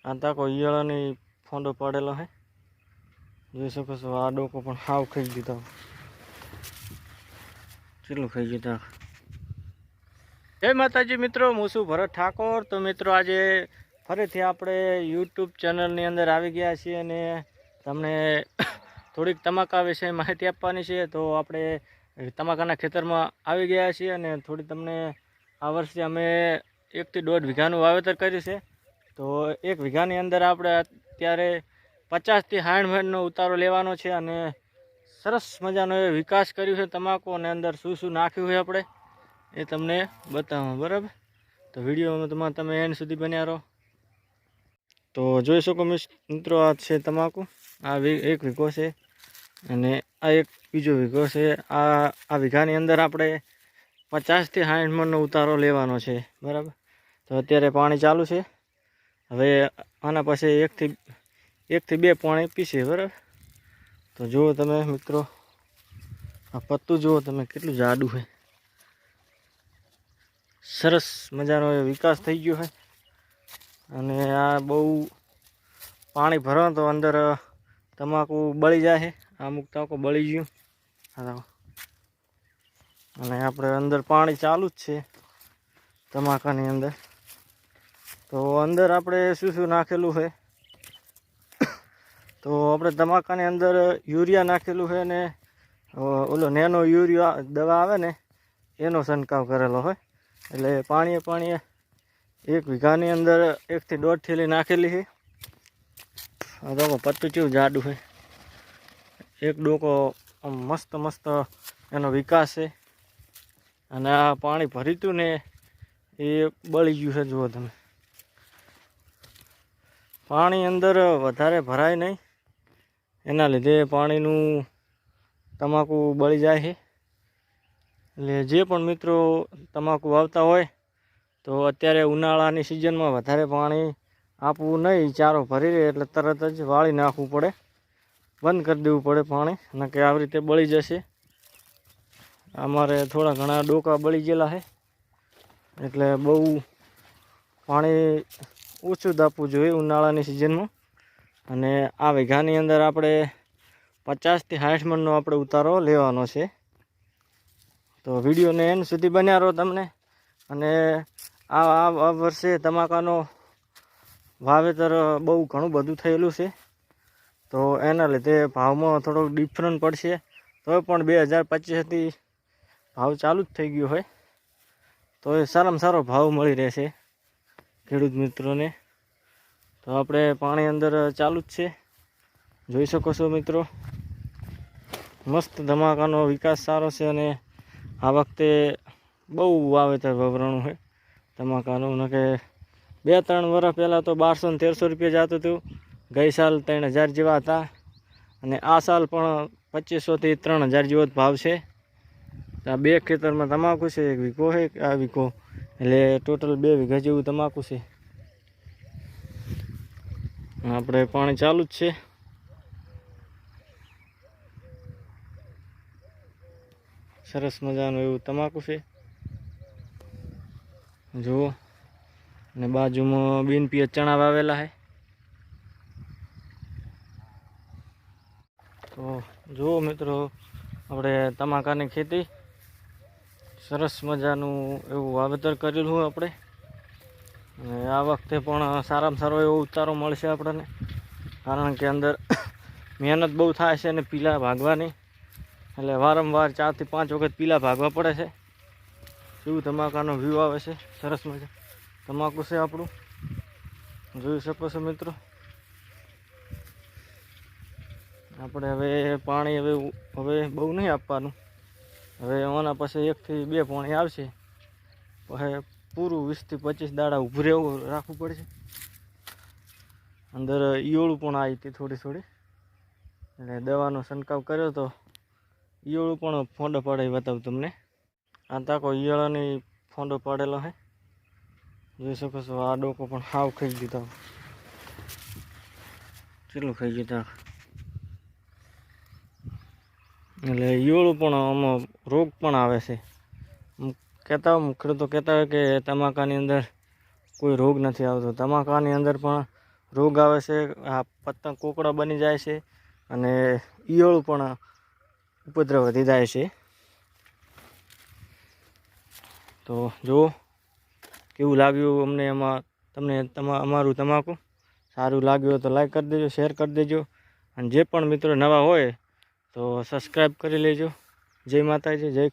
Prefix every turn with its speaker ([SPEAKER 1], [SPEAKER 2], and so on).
[SPEAKER 1] આ તાકો ઈયળોની ફોંડો પાડેલો હે, જોઈ શકો છો. આ ડોકો પણ હાવ ખાઈ ગયો. કેટલું ખાઈ ગયું. જય માતાજી મિત્રો, હું છું ભરત ઠાકોર. તો મિત્રો આજે ફરીથી આપણે યુટ્યુબ ચેનલની અંદર આવી ગયા છીએ અને તમને થોડીક તમાકા વિશે માહિતી આપવાની છે. તો આપણે તમાકાના ખેતરમાં આવી ગયા છીએ અને થોડી તમને આ વર્ષે અમે 1 થી 1.5 વીઘાનું વાવેતર કર્યું છે. તો 1 વીઘાની અંદર આપણે અત્યારે 50 થી 60 મણનો ઉતારો લેવાનો છે અને સરસ મજાનો એ વિકાસ કર્યો છે તમાકુ, અને અંદર શું શું નાખ્યું છે આપણે એ તમને બતાવો. બરાબર, તો વિડીયોમાં તમે એન્ડ સુધી બન્યા રહો. તો જોઈ શકો મિત્રો, આ છે તમાકુ. આ 1 વીઘો છે અને આ એક બીજો વીઘો છે. આ વીઘાની અંદર આપણે 50 થી 60 મણનો ઉતારો લેવાનો છે. બરાબર, તો અત્યારે પાણી ચાલુ છે. હવે આના પછી 1 થી 2 પાણી પીશે. બરાબર, તો જુઓ તમે મિત્રો, આ પત્તું જુઓ તમે કેટલું જાડું છે. સરસ મજાનો વિકાસ થઈ ગયો છે અને આ બહુ પાણી ભરો તો અંદર તમાકુ બળી જાય છે. અમુક તાકો બળી ગયું અને આપણે અંદર પાણી ચાલુ જ છે તમાકાની અંદર. તો અંદર આપણે શું શું નાખેલું છે, તો આપણે તમાકાની અંદર યુરિયા નાખેલું છે ને ઓલો નેનો યુરિયા દવા આવે ને એનો છંટકાવ કરેલો હોય. એટલે પાણીએ 1 વીઘાની અંદર 1 થી 1.5 થેલી નાખેલી છે. આ તો પત્તું કેવું જાડું છે. એક ડોકો મસ્ત એનો વિકાસ છે અને આ પાણી ભરીતું ને એ બળી ગયું છે. જુઓ તમે, પાણી અંદર વધારે ભરાય નહીં, એના લીધે પાણીનું તમાકુ બળી જાય છે. એટલે જે પણ મિત્રો તમાકુ વાવતા હોય તો અત્યારે ઉનાળાની સિઝનમાં વધારે પાણી આપવું નહીં. ચારો ભરી રહે એટલે તરત જ વાળી નાખવું પડે, બંધ કરી દેવું પડે પાણી, ન કે આવી રીતે બળી જશે. અમારે થોડા ઘણા ડોકા બળી ગયેલા છે એટલે બહુ પાણી ઓછું જ આપવું જોઈએ ઉનાળાની સિઝનમાં. અને આ વીઘાની અંદર આપણે 50 થી 60 મણનો આપણે ઉતારો લેવાનો છે. તો વિડીયોને એન્ડ સુધી બન્યા રહો તમને. અને આ વર્ષે તમાકાનો વાવેતર બહુ ઘણું બધું થયેલું છે, તો એના લીધે ભાવમાં થોડોક ડિફરન્ટ પડશે. તો પણ 2025થી ભાવ ચાલુ જ થઈ ગયો હોય તો એ સારામાં સારો ભાવ મળી રહેશે ખેડૂત મિત્રોને. તો આપણે પાણી અંદર ચાલુ જ છે, જોઈ શકો છો મિત્રો. મસ્ત ધમાકાનો વિકાસ સારો છે અને આ વખતે બહુ વાવેતર વવરણું છે તમાકાનું. ન કે 2-3 વર્ષ પહેલાં તો 1200-1300 રૂપિયા જતું હતું. ગઈ સાલ 3000 જેવા હતા અને આ સાલ પણ 2500 થી 3000 જેવો જ ભાવ છે. આ 2 ખેતરમાં તમાકુ છે. 1 વીઘો છે, આ વીઘો, એટલે ટોટલ 2 વીઘા જેવું તમાકુ છે. આપણે પાણી ચાલુ જ છે. સરસ મજાનું એવું તમાકુ છે જુઓ. અને બાજુમાં બિનપિયત ચણા વાવેલા છે. તો જુઓ મિત્રો, આપણે તમાકાની ખેતી સરસ મજાનું એવું વાવેતર કરેલું હોય આપણે. અને આ વખતે પણ સારામાં સારો એવો ઉતારો મળશે આપણને, કારણ કે અંદર મહેનત બહુ થાય છે અને પીલા ભાગવાની, એટલે વારંવાર 4 થી 5 વખત પીલા ભાગવા પડે છે. એવું તમાકાનો વ્યૂ આવે છે. સરસ મજા તમાકુ છે આપણું, જોઈ શકો છો મિત્રો. આપણે હવે પાણી હવે બહુ નહીં આપવાનું. હવે આના પછી 1 થી 2 પાણી આવશે, પછી પૂરું 20 થી 25 દાડા ઊભું રહેવું રાખવું પડશે. અંદર ઈયળું પણ આવી હતી થોડી, એટલે દવાનો છંટકાવ કર્યો તો ઈયળું પણ ફોંડો પાડે બતાવું તમને. આ તાકો ઈયળોની ફોંડો પાડેલો છે, જોઈ શકો છો. આ ડોકો પણ હાવ ખાઈ ગયું. કેટલું ખાઈ ગયું. એટલે ઈયળું પણ આમાં રોગ પણ આવે છે. ખેડૂતો કહેતા હોય કે તમાકાની અંદર કોઈ રોગ નથી આવતો. તમાકાની અંદર પણ રોગ આવે છે, આ પતંગ કોકડા બની જાય છે અને ઈયળો પણ ઉપદ્રવ વધી જાય છે. તો જો કેવું લાગ્યું અમને એમાં તમને અમારું તમાકુ સારું લાગ્યું હોય તો લાઈક કરી દેજો, શેર કરી દેજો, અને જે પણ મિત્રો નવા હોય તો સબસ્ક્રાઈબ કરી લેજો. જય માતાજી, જય